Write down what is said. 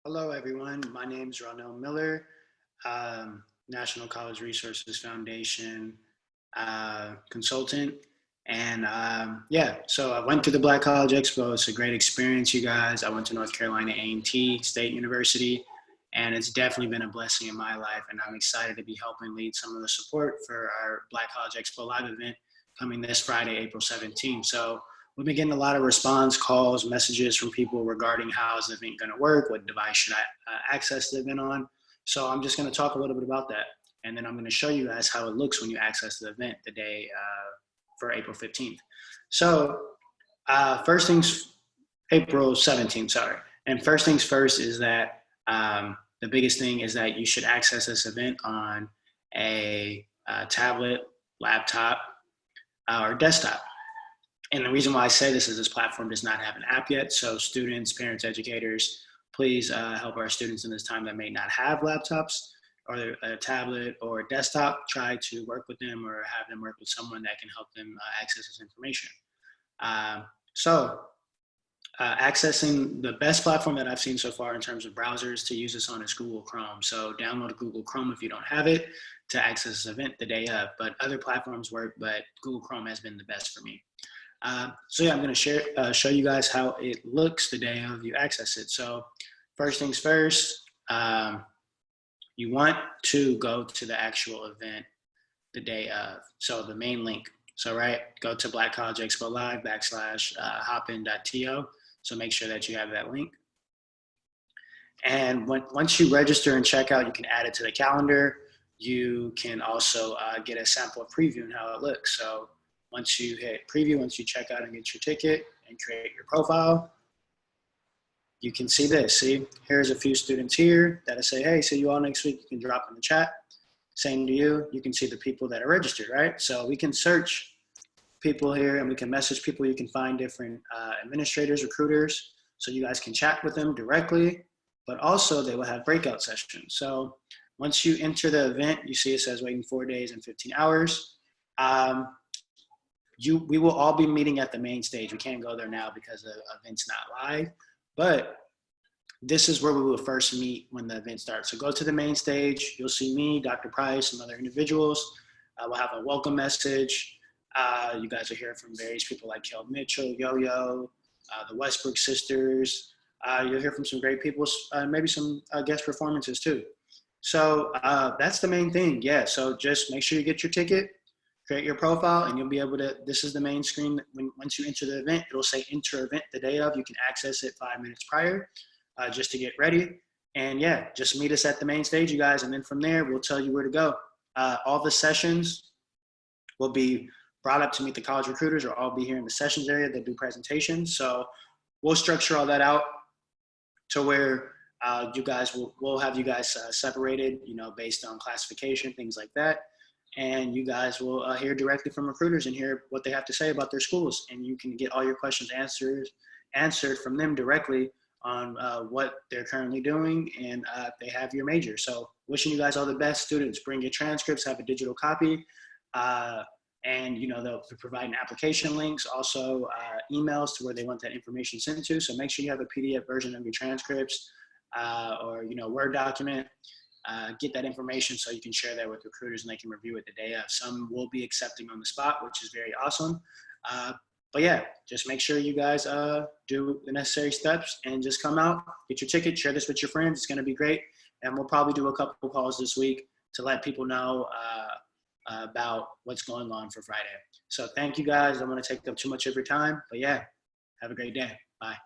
Hello, everyone. My name is Ronell Miller, National College Resources Foundation consultant. And yeah, so I went to the Black College Expo. It's a great experience, you guys. I went to North Carolina A&T State University, and it's definitely been a blessing in my life. And I'm excited to be helping lead some of the support for our Black College Expo live event coming this Friday, April 17th. So we've been getting a lot of response calls, messages from people regarding how is the event going to work, what device should I access the event on. So I'm just going to talk a little bit about that. And then I'm going to show you guys how it looks when you access the event the day for April 15th. So first things, April 17th, sorry. And first things first is that the biggest thing is that you should access this event on a tablet, laptop, or desktop. And the reason why I say this is this platform does not have an app yet. So students, parents, educators, please help our students in this time that may not have laptops or a tablet or a desktop. Try to work with them or have them work with someone that can help them access this information. Accessing the best platform that I've seen so far in terms of browsers to use this on is Google Chrome. So download Google Chrome if you don't have it to access this event the day of. But other platforms work, but Google Chrome has been the best for me. So yeah, I'm going to show you guys how it looks the day of you access it. So first things first, you want to go to the actual event the day of. So the main link. So go to Black College Expo Live /hopin.to. So make sure that you have that link. And once you register and check out, you can add it to the calendar. You can also get a sample of preview and how it looks. So once you hit preview, once you check out and get your ticket and create your profile, you can see this. See, here's a few students here that say, hey, see you all next week. You can drop in the chat. Same to you. You can see the people that are registered, right? So we can search people here and we can message people. You can find different administrators, recruiters, so you guys can chat with them directly, but also they will have breakout sessions. So once you enter the event, you see it says waiting 4 days and 15 hours. We will all be meeting at the main stage. We can't go there now because the event's not live, but this is where we will first meet when the event starts. So go to the main stage. You'll see me, Dr. Price, some other individuals. We'll have a welcome message. You guys will hear from various people like Kel Mitchell, Yo-Yo, the Westbrook sisters. You'll hear from some great people, maybe some guest performances too. So that's the main thing. Yeah, so just make sure you get your ticket, create your profile, and you'll be able to, this is the main screen. Once you enter the event, it'll say enter event the day of. You can access it 5 minutes prior just to get ready. And yeah, just meet us at the main stage, you guys. And then from there, we'll tell you where to go. All the sessions will be brought up to meet the college recruiters, or I'll be here in the sessions area that do presentations. So we'll structure all that out to where we'll have you guys separated, based on classification, things like that. And you guys will hear directly from recruiters and hear what they have to say about their schools. And you can get all your questions answered from them directly on what they're currently doing, and they have your major. So wishing you guys all the best. Students, bring your transcripts, have a digital copy. And they'll be providing application links, also emails to where they want that information sent to. So make sure you have a PDF version of your transcripts or Word document. Get that information so you can share that with recruiters and they can review it the day of. Some will be accepting on the spot, which is very awesome. But yeah, just make sure you guys do the necessary steps and just come out, get your ticket, share this with your friends. It's going to be great. And we'll probably do a couple calls this week to let people know about what's going on for Friday. So thank you guys. I don't want to take up too much of your time, but yeah, have a great day. Bye.